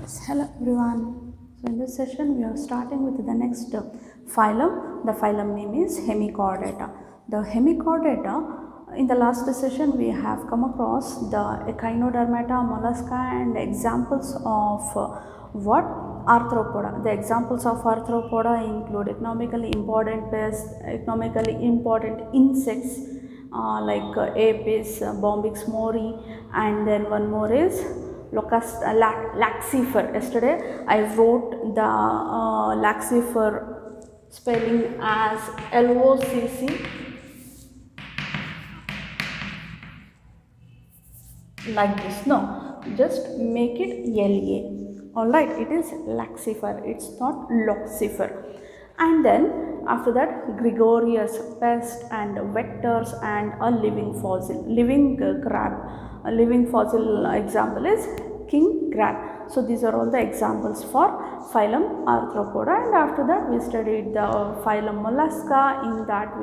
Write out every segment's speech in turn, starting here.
Hello everyone. So in this session we are starting with the next phylum. The phylum name is Hemichordata. The Hemichordata, in the last session we have come across the Echinodermata, mollusca and examples of what? Arthropoda. The examples of arthropoda include economically important pests, economically important insects like Apis, Bombyx mori, and then one more is Laxifer. Yesterday I wrote the Laxifer spelling as LOCC, like this. No, just make it LA. Alright, it is Laxifer, it's not Loxifer. And then after that, gregarious pest and vectors and a living fossil, living crab. A living fossil example is king crab. So these are all the examples for phylum Arthropoda, and after that we studied the phylum Mollusca. In that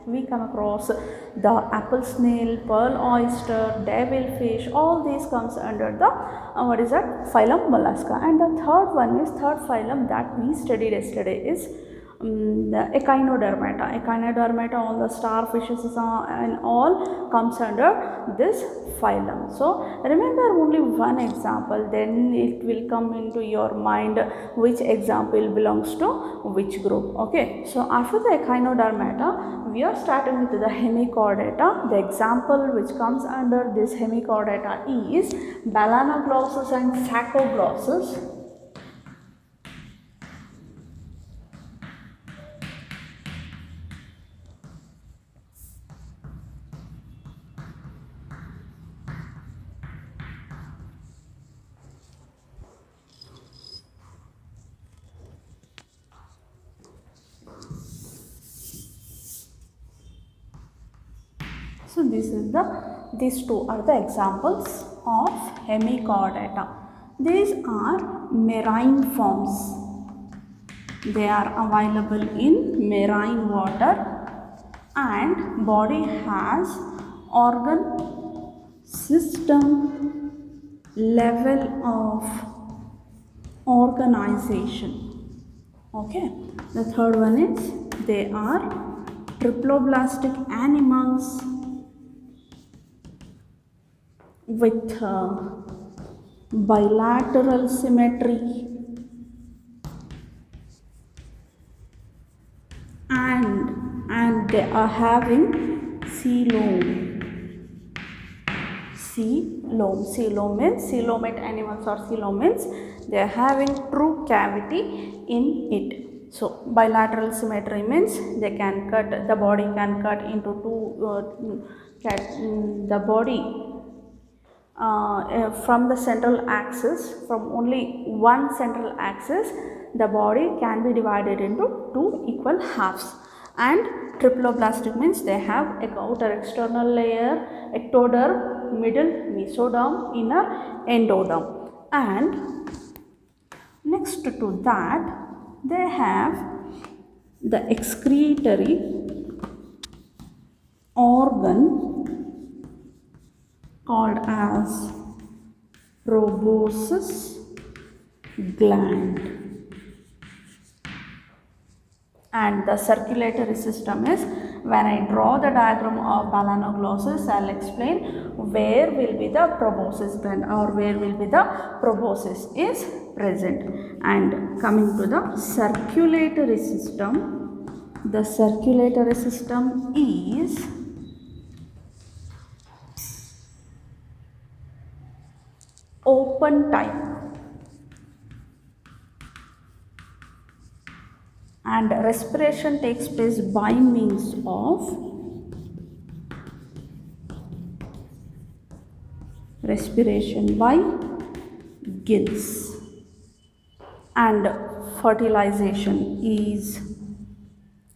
we come across the apple snail, pearl oyster, devilfish. All these comes under the what is that? Phylum Mollusca. And the third phylum that we studied yesterday is the Echinodermata. Echinodermata, all the starfishes and all comes under this phylum. So remember only one example, then it will come into your mind which example belongs to which group. Okay, so after the Echinodermata we are starting with the Hemichordata. The example which comes under this Hemichordata is Balanoglossus and Saccoglossus. So these two are the examples of Hemichordata. These are marine forms. They are available in marine water, and body has organ system level of organization. Okay. The third one is they are triploblastic animals with bilateral symmetry and they are having coelom. Coelom means coelomate animals or coelom means they are having true cavity in it. So bilateral symmetry means they can cut, the body can cut into two the body from the central axis, from only one central axis, the body can be divided into two equal halves. And triploblastic means they have outer external layer, ectoderm, middle mesoderm, inner endoderm. And next to that, they have the excretory organ called as proboscis gland. And the circulatory system is, when I draw the diagram of Balanoglossus, I will explain where will be the proboscis gland or where will be the proboscis is present. And coming to the circulatory system, the circulatory system is open type, and respiration takes place by means of respiration by gills, and fertilization is,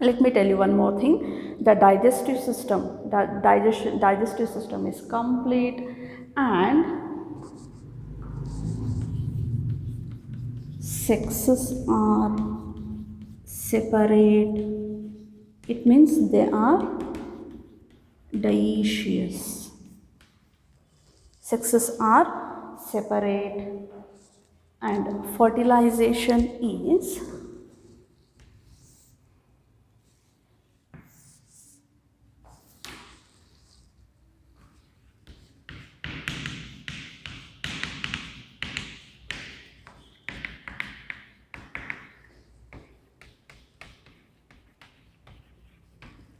let me tell you one more thing, the digestive system, the digestive system is complete, and sexes are separate. It means they are dioecious. Sexes are separate and fertilization is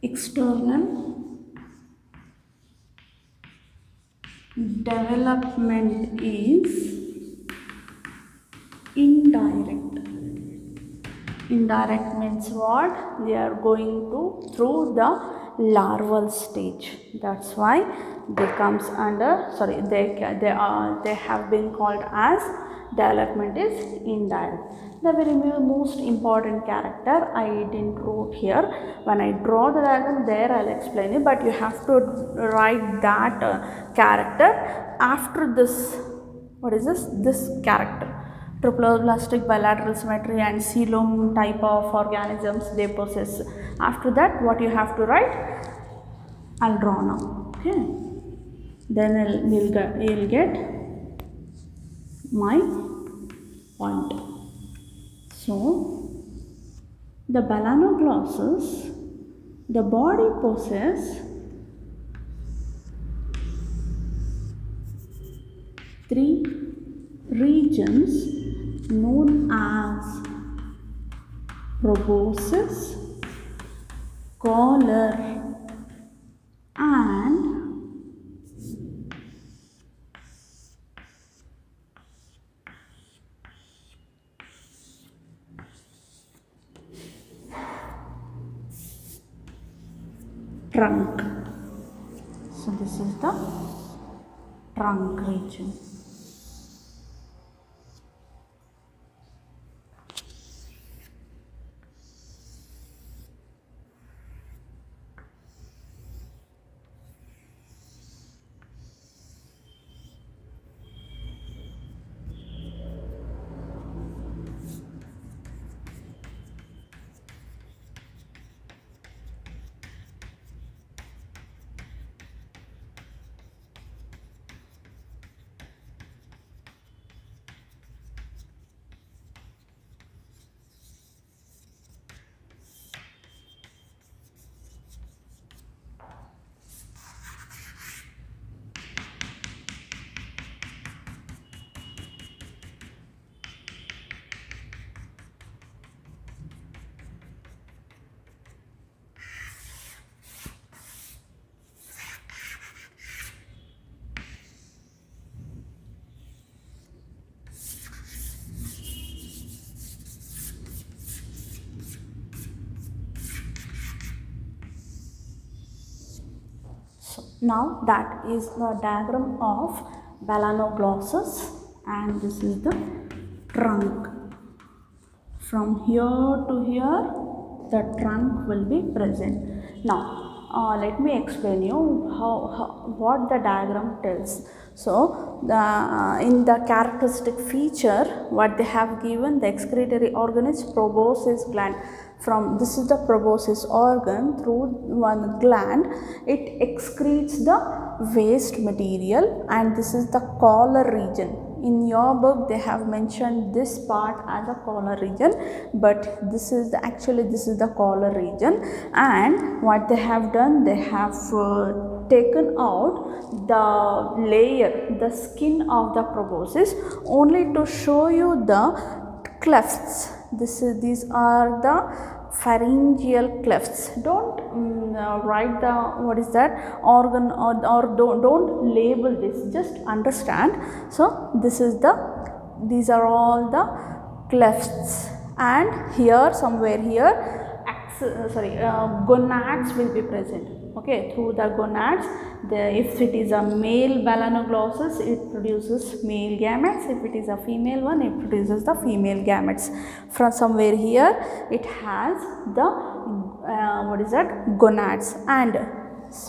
external development is indirect. Indirect means what? They are going to through the larval stage. That's why they comes under, sorry, they have been called as development is indirect. The very most important character I didn't wrote here. When I draw the diagram there I'll explain it, but you have to write that character after this. What is this character? Triploblastic bilateral symmetry and coelom type of organisms they possess. After that, what you have to write, I'll draw now. Okay, then you'll get my point. So the balanoglossus, the body possess three regions known as proboscis, collar and trunk. So this is the trunk region. Now that is the diagram of balanoglossus, and this is the trunk. From here to here the trunk will be present. Now let me explain you what the diagram tells. So in the characteristic feature what they have given, the excretory organ is proboscis gland. From this is the proboscis organ, through one gland it excretes the waste material, and this is the collar region. In your book they have mentioned this part as a collar region, but this is actually this is the collar region. And what they have done, they have taken out the layer, the skin of the proboscis, only to show you the clefts. These are the pharyngeal clefts. Don't write the what is that organ, or don't label this, just understand. So this is these are all the clefts, and here somewhere here gonads will be present. Okay, through the gonads, if it is a male balanoglossus, it produces male gametes. If it is a female one, it produces the female gametes. From somewhere here it has the what is that, gonads, and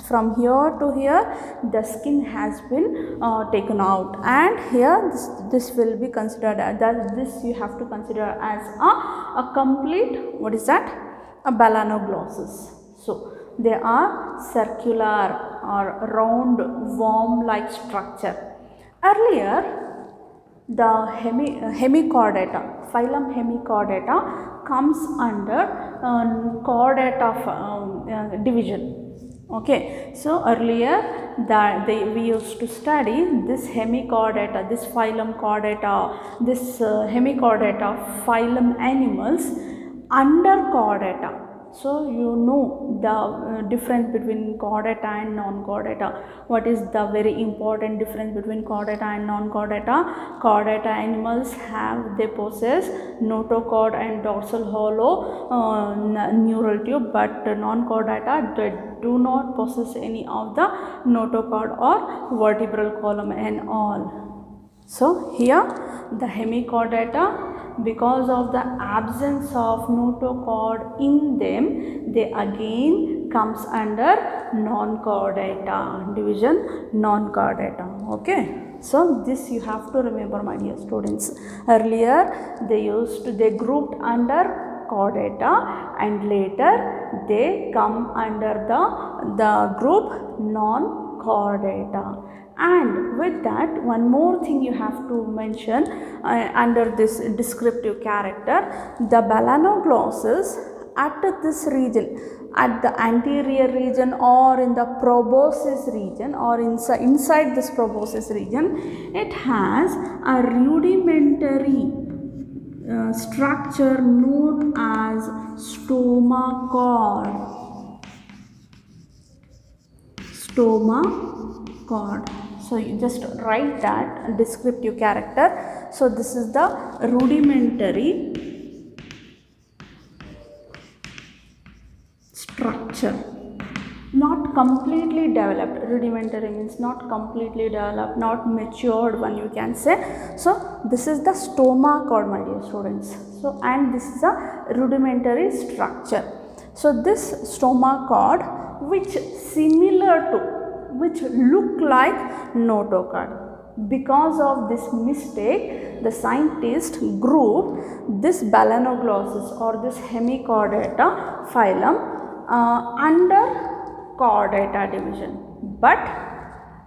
from here to here the skin has been taken out, and here this will be considered that this you have to consider as a complete, what is that, a balanoglossus. So they are circular or round worm like structure. Earlier the hemichordata, phylum hemichordata comes under chordata division. Okay, so earlier that we used to study this hemichordata, this phylum chordata, this hemichordata phylum animals under chordata. So you know the difference between chordata and non-chordata. What is the very important difference between chordata and non-chordata? Chordata animals they possess notochord and dorsal hollow neural tube, but non-chordata they do not possess any of the notochord or vertebral column and all. So here the hemichordata, because of the absence of notochord in them, they again comes under non-chordata division, non-chordata. Okay, so this you have to remember, my dear students. Earlier they grouped under chordata, and later they come under the group non-chordata. And with that, one more thing you have to mention under this descriptive character, the balanoglossus at this region, at the anterior region or in the proboscis region or inside this proboscis region, it has a rudimentary structure known as stoma cord. Stoma cord. So you just write that descriptive character. So this is the rudimentary structure, not completely developed. Rudimentary means not completely developed, not matured one, you can say. So this is the stoma cord, my dear students. So and this is a rudimentary structure. So this stoma cord, which look like notochord. Because of this mistake, the scientist grouped this balanoglossus or this hemichordata phylum under chordata division. But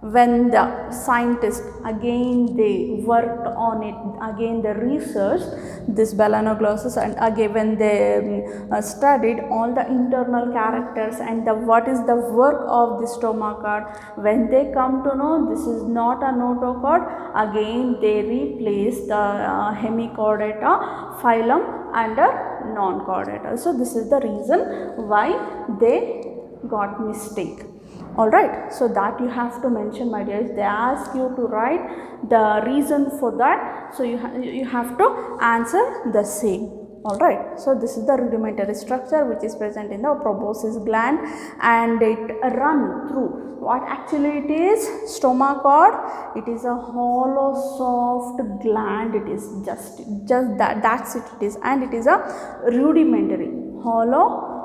when the scientists again they worked on it, again they researched this balanoglossus, and again when they studied all the internal characters and what is the work of the stoma cord, when they come to know this is not a notochord, again they replace the hemichordata phylum under non-chordata. So this is the reason why they got mistake. Alright, so that you have to mention, my dear. If they ask you to write the reason for that, so you have to answer the same. Alright, so this is the rudimentary structure which is present in the proboscis gland, and it run through what actually it is. Stoma cord, it is a hollow soft gland. It is just that's it is, and it is a rudimentary hollow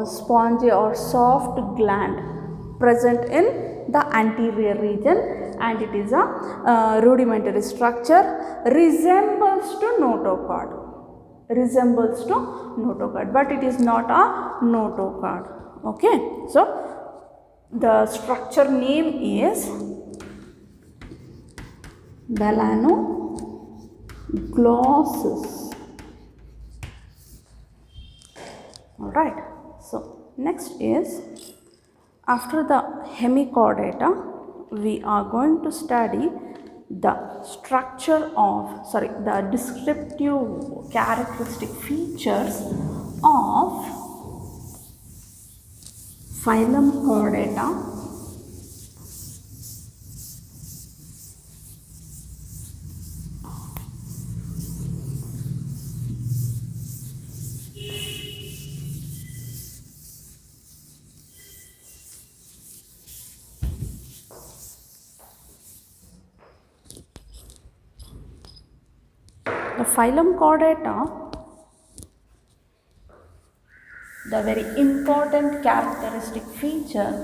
spongy or soft gland present in the anterior region, and it is a rudimentary structure, resembles to notochord, but it is not a notochord. Okay, so the structure name is balanoglossus. Alright, so next is, after the hemichordata, we are going to study the structure of, the descriptive characteristic features of phylum chordata, the phylum chordata. The very important characteristic feature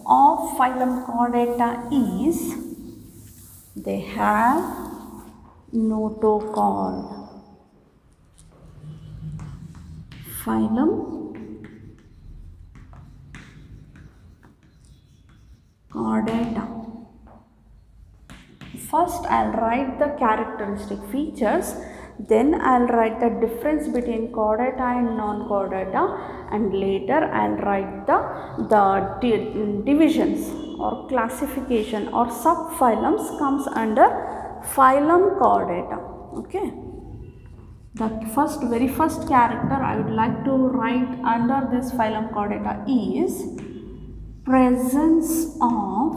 of phylum chordata is they have notochord. Phylum chordata. first I'll write the characteristic features, then I'll write the difference between chordata and non-chordata, and later I'll write the divisions or classification or subphylums comes under phylum chordata. Okay. The very first character I would like to write under this phylum chordata is presence of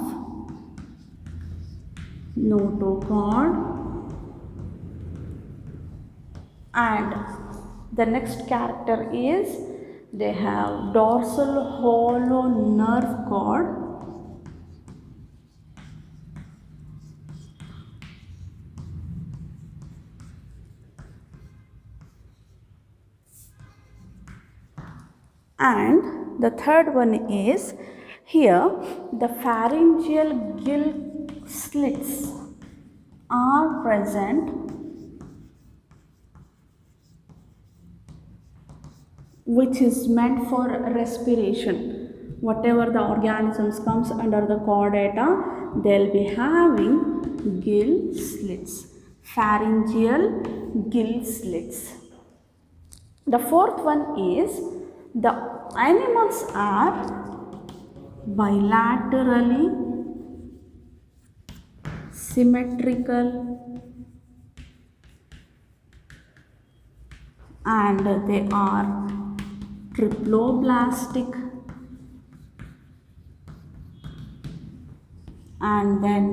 notochord, and the next character is they have dorsal hollow nerve cord, and the third one is here the pharyngeal gill slits are present, which is meant for respiration. Whatever the organisms comes under the chordata, they'll be having gill slits, pharyngeal gill slits. The fourth one is the animals are bilaterally symmetrical and they are triploblastic, and then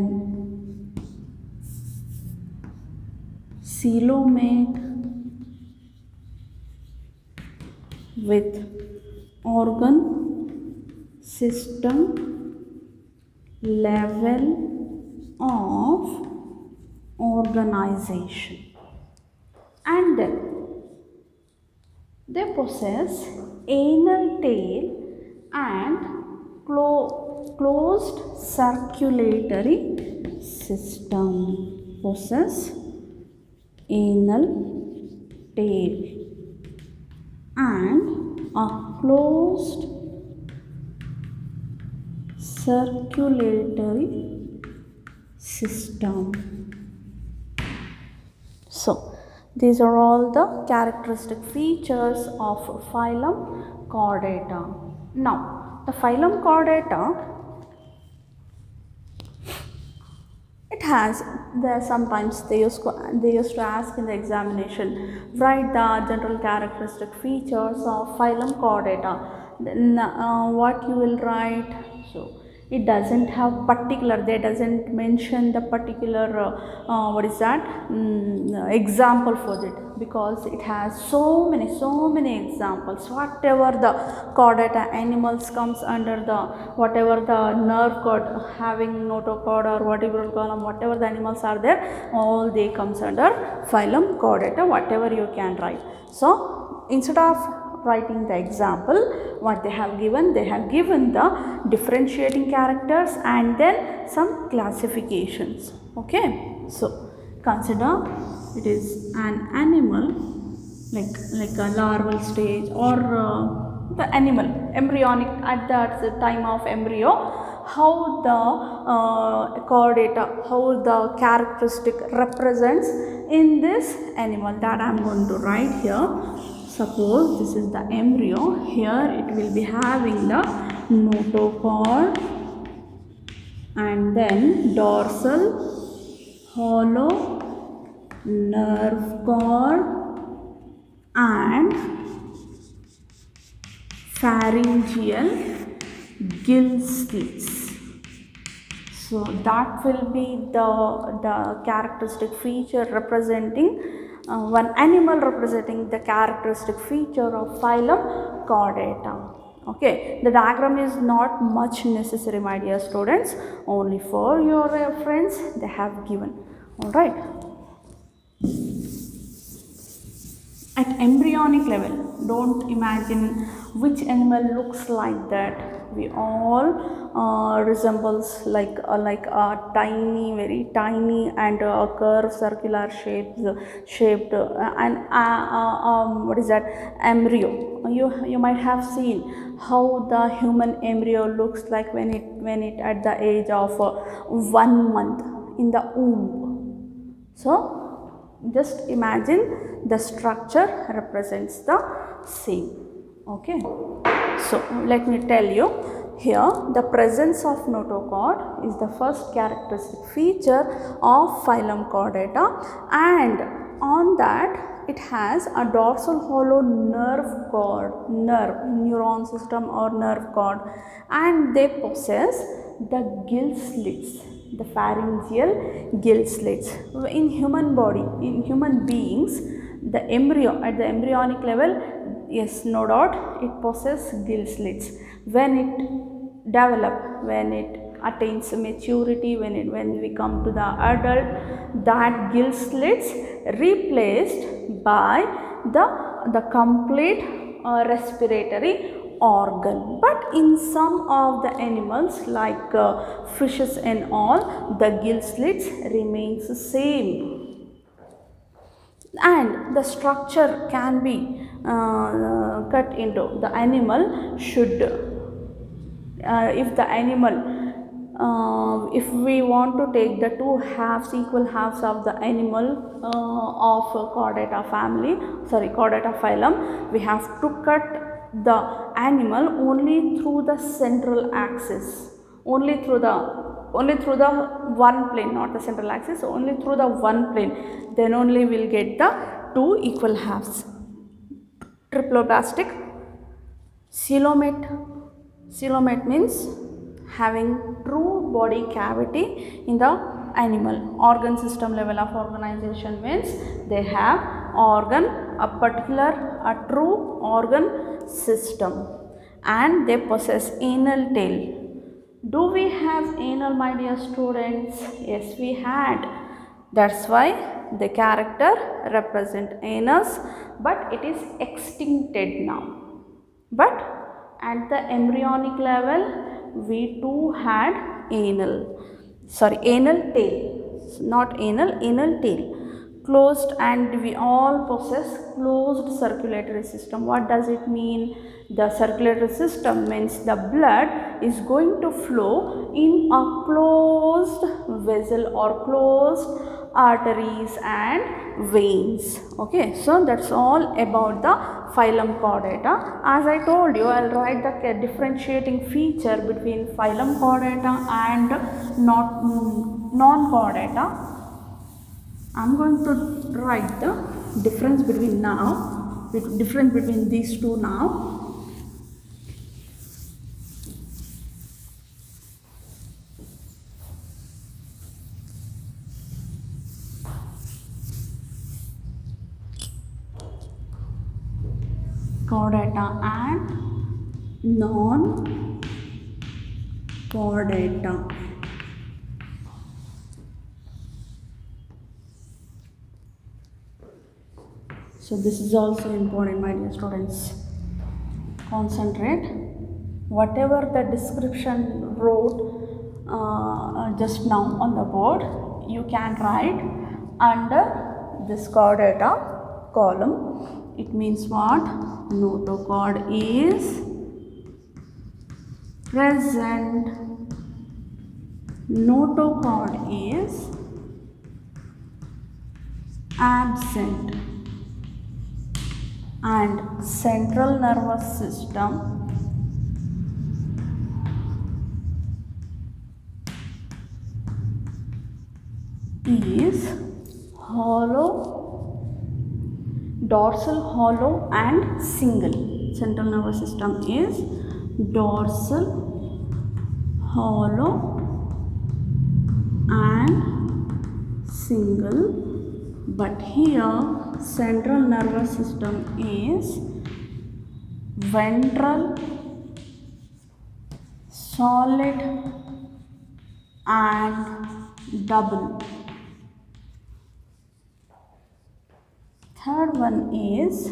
coelomate with organ system level of organization, and then they possess anal tail and closed circulatory system. Possess anal tail and a closed circulatory system. So these are all the characteristic features of phylum chordata. Now, the phylum chordata, it has, there sometimes they used to ask in the examination, write the general characteristic features of phylum chordata. Then what you will write? So it doesn't have particular, they doesn't mention the particular example for it, because it has so many examples. Whatever the chordata animals comes under the, whatever the nerve cord having notochord or vertebral column, whatever the animals are there, all they comes under phylum chordata, whatever you can write. So instead of writing the example, what they have given the differentiating characters and then some classifications. Okay, so consider it is an animal like a larval stage, or the animal embryonic at the time of embryo, how the chordata, how the characteristic represents in this animal, that I am going to write here. Suppose this is the embryo, here it will be having the notochord and then dorsal hollow nerve cord and pharyngeal gill slits. So that will be the characteristic feature representing one animal representing the characteristic feature of phylum chordata. Okay, the diagram is not much necessary, my dear students, only for your reference they have given. All right. At embryonic level, don't imagine which animal looks like that. We all resembles like a tiny, very tiny and curved circular shaped and what is that, embryo. You might have seen how the human embryo looks like when it at the age of 1 month. in the womb. So just imagine the structure represents the same. Okay, so let me tell you here, the presence of notochord is the first characteristic feature of phylum Chordata, and on that it has a dorsal hollow nerve cord, neuron system or nerve cord, and they possess the gill slits, the pharyngeal gill slits. In human body, in human beings, the embryo at the embryonic level, yes, no doubt, it possesses gill slits. When it develops, when it attains maturity, when we come to the adult, that gill slits replaced by the complete respiratory organ. But in some of the animals like fishes and all, the gill slits remains the same. And the structure can be cut into the animal should if the animal if we want to take the two halves, equal halves of the animal of Chordata family, Chordata phylum, we have to cut the animal only through the central axis, only through the one plane, not the central axis, only through the one plane, then only we'll get the two equal halves. Triploblastic coelomate means having true body cavity in the animal. Organ system level of organization means they have a true organ system, and they possess anal tail. Do we have anal, my dear students? Yes, we had. That's why the character represent anus, but it is extincted now. But at the embryonic level, we too had anal tail, not anal tail, closed, and we all possess closed circulatory system. What does it mean? The circulatory system means the blood is going to flow in a closed vessel or closed arteries and veins. Okay, so that's all about the phylum Chordata. As I told you, I'll write the differentiating feature between phylum Chordata and non-Chordata. I'm going to write the difference between these two now. Chordata and non-Chordata. So this is also important, my dear students. Concentrate. Whatever the description wrote just now on the board, you can write under this Chordata column. It means what? Notochord is present. Notochord is absent. And central nervous system is hollow, dorsal hollow and single. Central nervous system is dorsal, hollow and single. But here central nervous system is ventral, solid and double. Third one is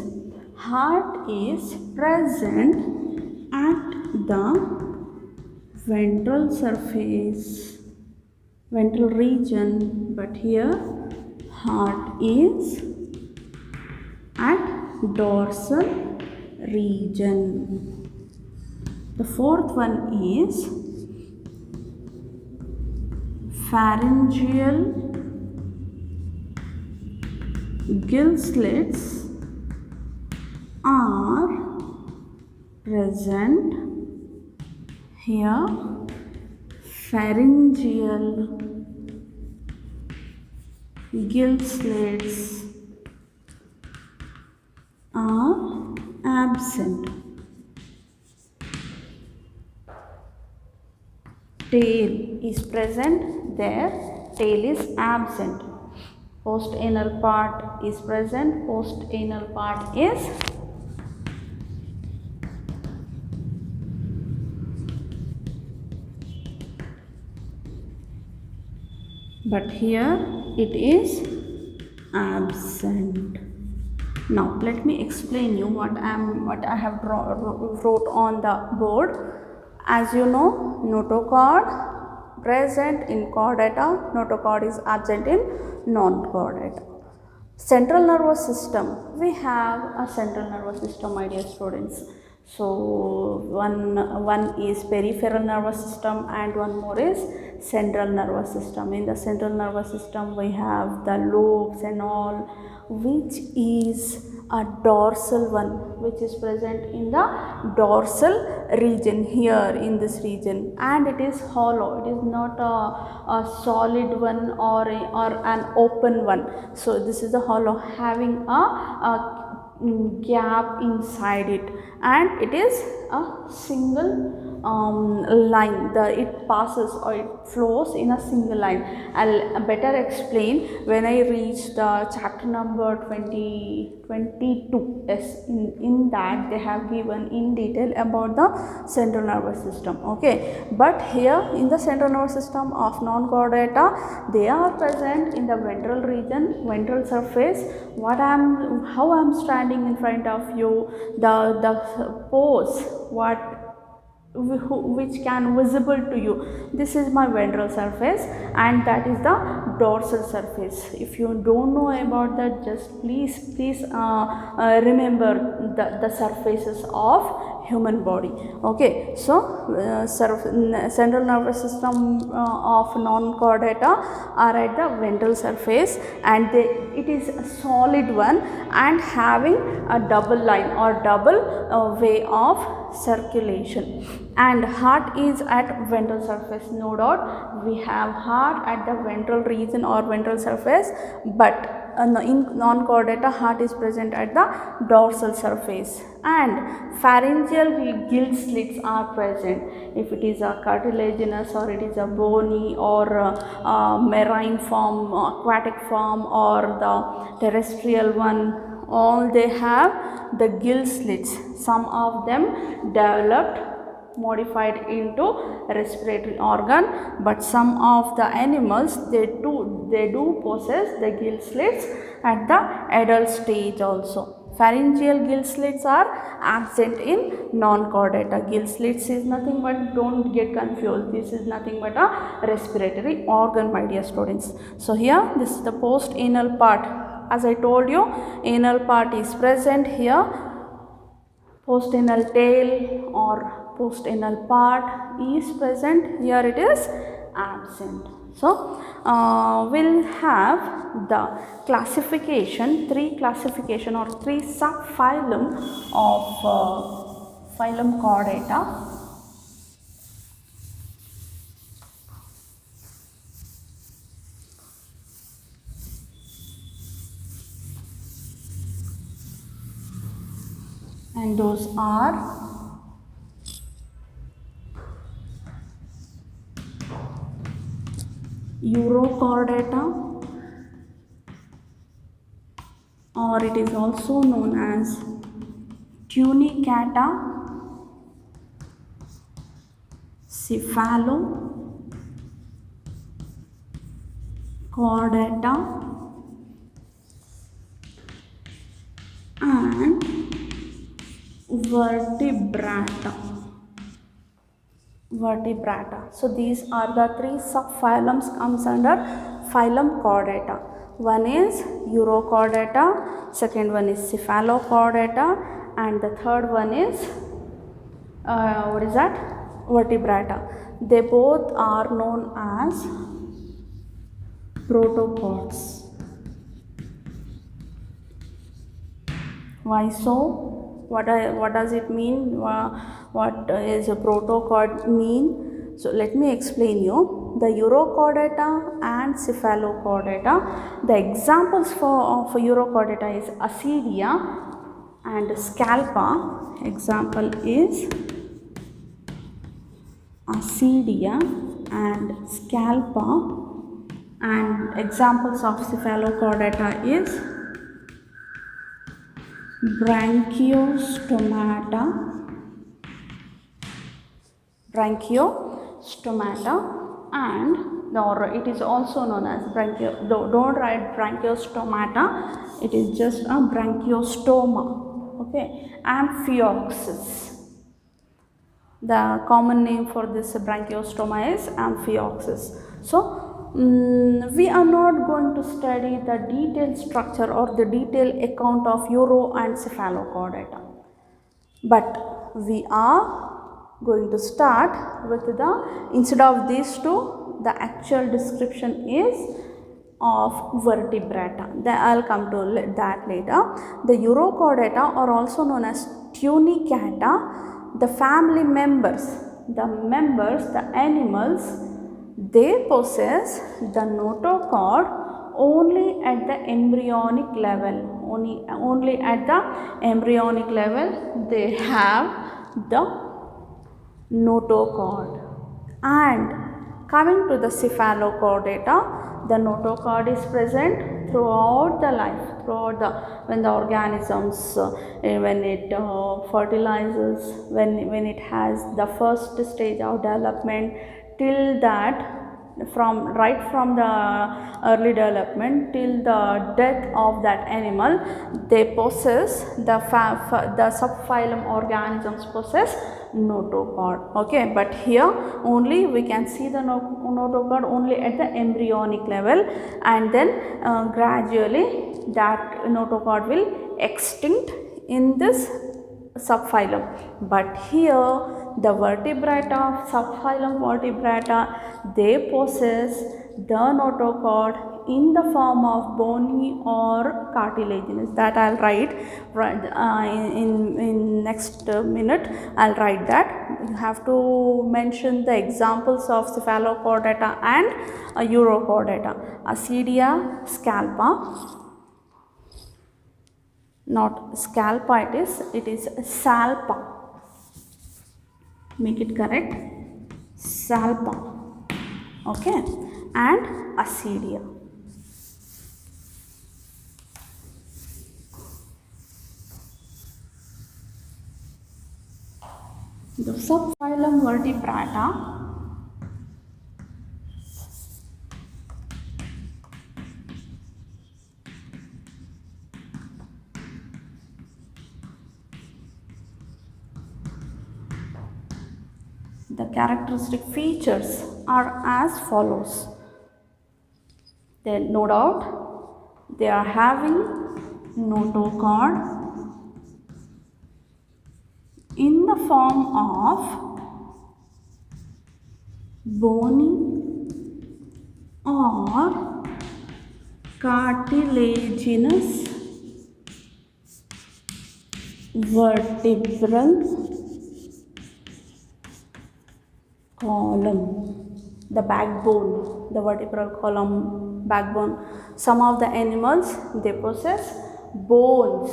heart is present at the ventral surface, ventral region, but here heart is at dorsal region. The fourth one is pharyngeal gill slits are present here. Pharyngeal gill slits are absent. Tail is present there, tail is absent. Post-anal part is present, post-anal part is but here it is absent. Now let me explain you what I have wrote on the board. As you know, notochord present in chordata, notochord is absent in non-chordata. Central nervous system, we have a central nervous system, my dear students. So one is peripheral nervous system and one more is central nervous system. In the central nervous system we have the lobes and all, which is a dorsal one, which is present in the dorsal region, here in this region, and it is hollow. It is not a solid one or an open one. So this is a hollow having a gap inside it, and it is a single line. It passes or it flows in a single line. I'll better explain when I reach the chapter number 22. Yes, in that they have given in detail about the central nervous system. Okay, but here in the central nervous system of non-chordata, they are present in the ventral region, ventral surface. How I am standing in front of you, the pose which can visible to you, this is my ventral surface and that is the dorsal surface. If you don't know about that, just please remember the surfaces of human body. Okay, so central nervous system of non-chordata are at the ventral surface, and it is a solid one and having a double line or double way of circulation. And heart is at ventral surface, no doubt we have heart at the ventral region or ventral surface, but in non-chordata heart is present at the dorsal surface. And pharyngeal gill slits are present. If it is a cartilaginous or it is a bony or marine form, aquatic form or the terrestrial one, all they have the gill slits. Some of them developed modified into respiratory organ, but some of the animals they do possess the gill slits at the adult stage also. Pharyngeal gill slits are absent in non-chordata. Gill slits is nothing but, don't get confused, this is nothing but a respiratory organ, my dear students. So here this is the post-anal part. As I told you, anal part is present here. Post-anal tail or post-anal part is present, here it is absent. So we'll have the classification, three subphylum of phylum Chordata. And those are Urochordata, or it is also known as Tunicata, Cephalochordata, and vertebrata. So these are the three subphylums comes under phylum Chordata. One is Urochordata, second one is Cephalochordata, and the third one is vertebrata. They both are known as protocods. Why so? What does it mean? What is a protocod mean? So let me explain you. The urochordata and cephalochordata. The examples of urochordata is ascidia and scalpa. Example is ascidia and scalpa, and examples of cephalochordata is branchiostomata, and it is also known as don't write branchiostomata, it is just a branchiostoma. Okay, amphioxus. The common name for this branchiostoma is amphioxus. So we are not going to study the detailed structure or the detailed account of uro and cephalochordata, but we are going to start with instead of these two, the actual description is of vertebrata. Then I'll come to that later. The urochordata are also known as tunicata. The family members, the animals, they possess the notochord only at the embryonic level. Only at the embryonic level they have the notochord. And coming to the cephalochordata, the notochord is present throughout the life, when the organisms, when it fertilizes, when it has the first stage of development, till that, right from the early development till the death of that animal, they possess the subphylum organisms possess notochord. Okay, but here only we can see the notochord only at the embryonic level, and then gradually that notochord will extinct in this subphylum. But here the vertebrata, subphylum vertebrata, they possess the notochord in the form of bony or cartilaginous. That I'll write in next minute. I'll write that. You have to mention the examples of cephalochordata and urochordata. Ascidia, scalpa. Not scalpa, it is salpa. Make it correct. Salpa. Okay, and ascidia. The subphylum vertebrata, the characteristic features are as follows. Then no doubt they are having notochord in the form of bony or cartilaginous vertebral column, the backbone, the vertebral column, backbone. Some of the animals, they possess bones,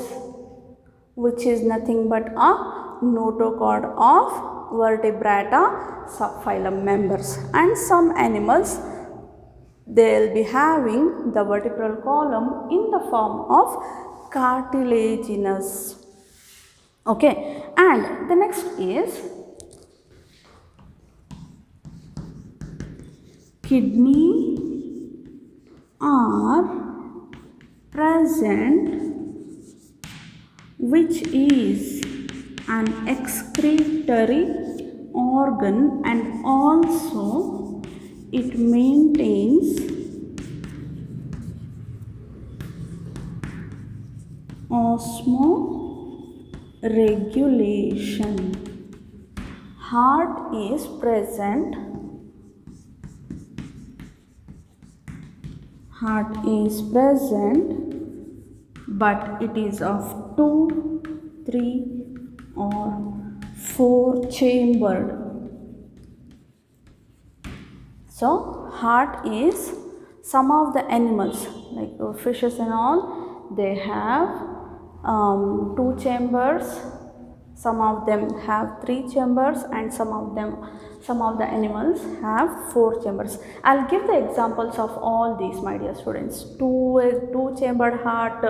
which is nothing but a notochord of vertebrata subphylum members, and some animals, they will be having the vertebral column in the form of cartilaginous. Okay, and the next is kidney are present, which is an excretory organ, and also it maintains osmoregulation. Heart is present Heart is present, but it is of 2, 3 or 4 chambered. So heart is some of the animals like fishes and all, they have 2 chambers, some of them have 3 chambers, and some of the animals have 4 chambers. I'll give the examples of all these, my dear students. 2 chambered heart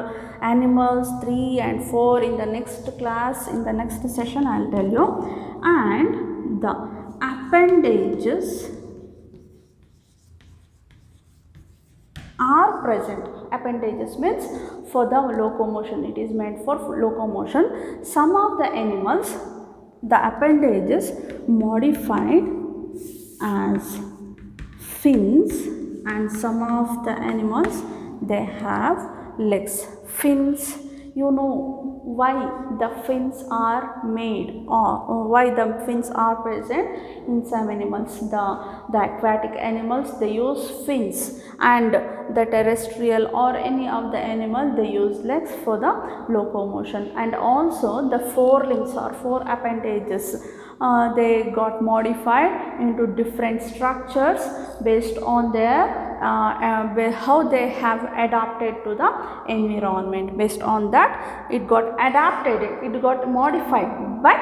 animals, 3 and 4 in the next class, in the next session I'll tell you. And the appendages are present. Appendages means for the locomotion, it is meant for locomotion. Some of the animals, the appendages modified as fins, and some of the animals, they have legs. Fins, you know why the fins are made, or why the fins are present in some animals. The aquatic animals, they use fins, and the terrestrial or any of the animal, they use legs for the locomotion. And also the forelimbs or 4 appendages, they got modified into different structures based on their how they have adapted to the environment. Based on that, it got adapted, it got modified. But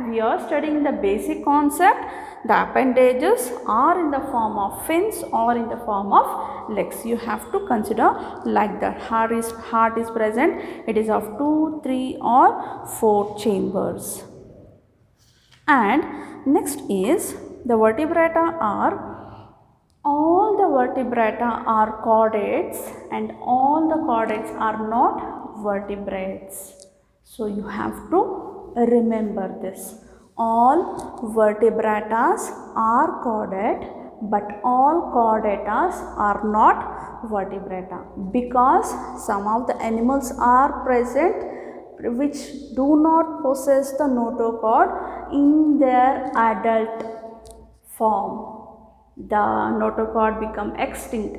we are studying the basic concept. The appendages are in the form of fins or in the form of legs. You have to consider like that. Heart is present. It is of 2, 3 or 4 chambers. And next is the vertebrata are, all the vertebrata are chordates and all the chordates are not vertebrates. So you have to remember this. All vertebratas are chordate, but all chordatas are not vertebrata, because some of the animals are present which do not possess the notochord in their adult form. The notochord become extinct.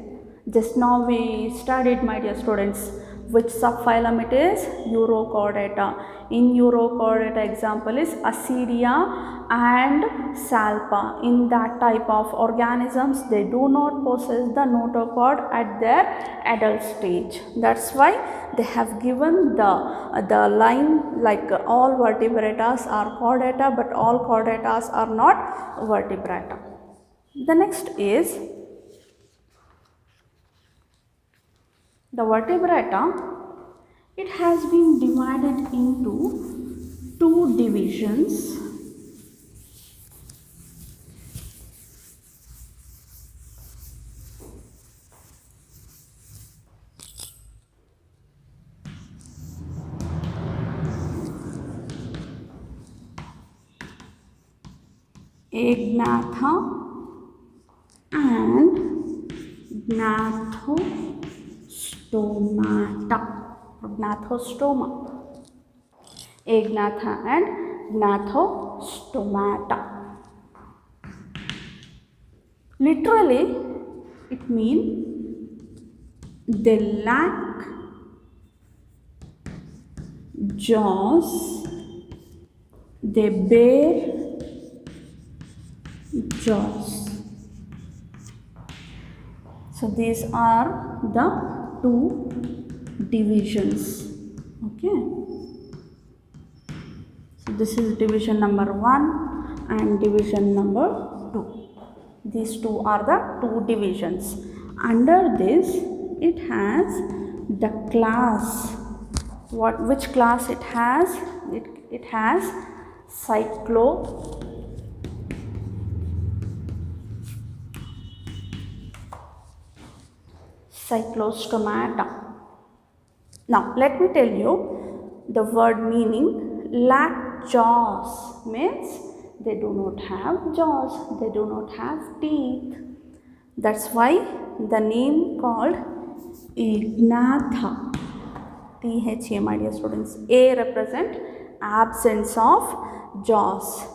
Just now we studied, my dear students, which subphylum it is? Urochordata. In Urochordata, example is Ascidia and Salpa. In that type of organisms, they do not possess the notochord at their adult stage. That's why they have given the line like all vertebratas are chordata, but all chordatas are not vertebrata. The next is the vertebrata. It has been divided into 2 divisions. Agnatha and Gnathostomata. Gnathostoma. Agnatha and Gnathostomata. Literally, it means they lack jaws, they bear jaws. So these are the 2 divisions. Okay. So this is division number 1 and division number 2. These 2 are the 2 divisions. Under this, it has the class. Which class it has? It has Cyclostomata. Now let me tell you the word meaning. Lack jaws means they do not have jaws, they do not have teeth. That's why the name called Agnatha. THA, my dear students. A represent absence of jaws.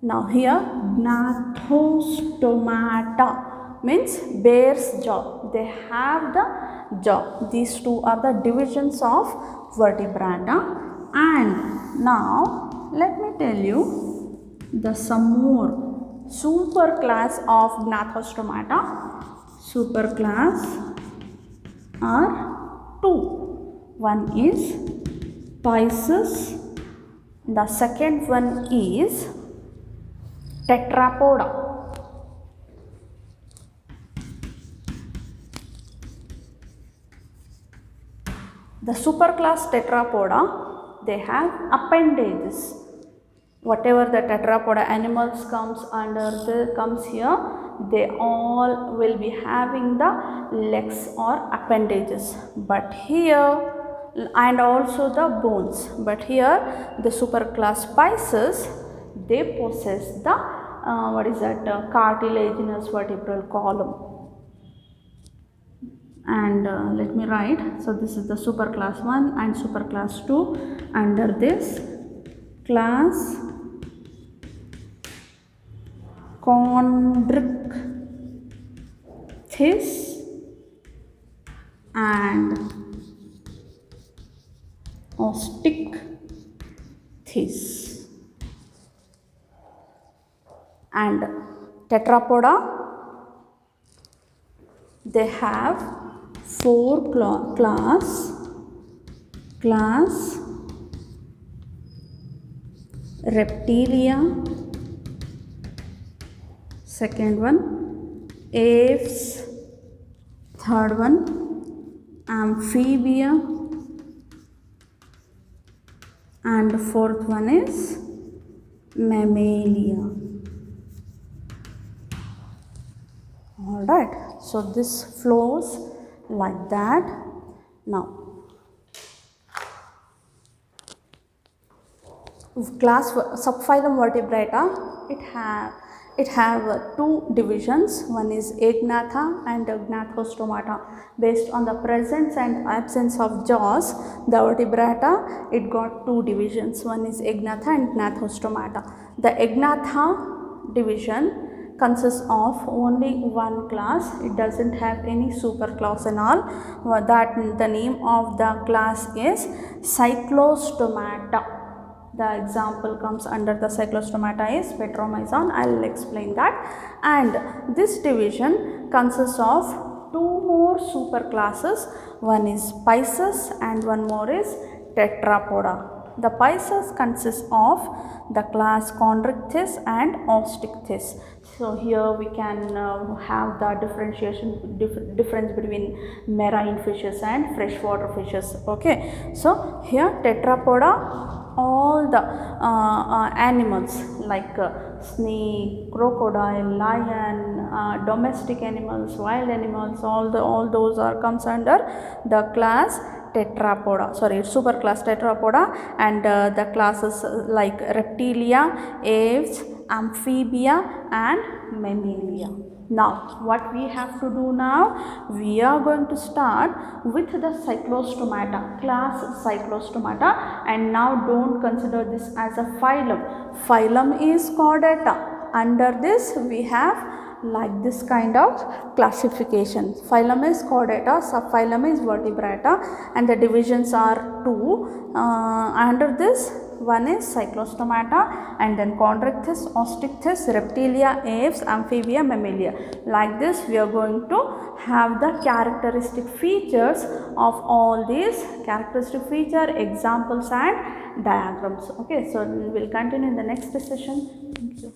Now here Gnathostomata. means bear's jaw. They have the jaw. These two are the divisions of vertebrata. And now let me tell you some more superclass of gnathostomata. Superclass are two. One is Pisces. The second one is Tetrapoda. The superclass Tetrapoda, they have appendages. Whatever the Tetrapoda animals comes here, they all will be having the legs or appendages. But here, and also the bones. But here, the superclass Pisces, they possess the cartilaginous vertebral column. And let me write. So this is the superclass 1 and superclass 2. Under this class Chondrichthyes and Osteichthyes. And Tetrapoda, they have 4 class Reptilia, second one Aves, third one Amphibia, and fourth one is Mammalia. Alright, so this flows like that. Now, class subphylum vertebrata, it have two divisions. One is Agnatha and Gnathostomata. Based on the presence and absence of jaws, the vertebrata, it got two divisions. One is Agnatha and Gnathostomata. The Agnatha division consists of only one class. It doesn't have any superclass and all. That the name of the class is Cyclostomata. The example comes under the Cyclostomata is Petromyzon. I will explain that. And this division consists of two more superclasses. One is Pisces and one more is Tetrapoda. The Pisces consists of the class Chondrichthyes and Osteichthyes. So here we can have the difference between marine fishes and freshwater fishes. Okay, so here Tetrapoda, all the animals like snake, crocodile, lion, domestic animals, wild animals, all those comes under the class Tetrapoda, superclass Tetrapoda, and the classes like Reptilia, Aves, Amphibia and Mammalia. Now, what we have to do now? We are going to start with the Cyclostomata, class Cyclostomata, and now don't consider this as a phylum. Phylum is Chordata. Under this we have like this kind of classification. Phylum is Chordata, subphylum is Vertebrata, and the divisions are two. Under this, one is Cyclostomata, and then Chondrichthyes, Osteichthyes, Reptilia, Aves, Amphibia, Mammalia. Like this, we are going to have the characteristic features of all these characteristic feature, examples and diagrams. Okay, so we will continue in the next session. Thank you.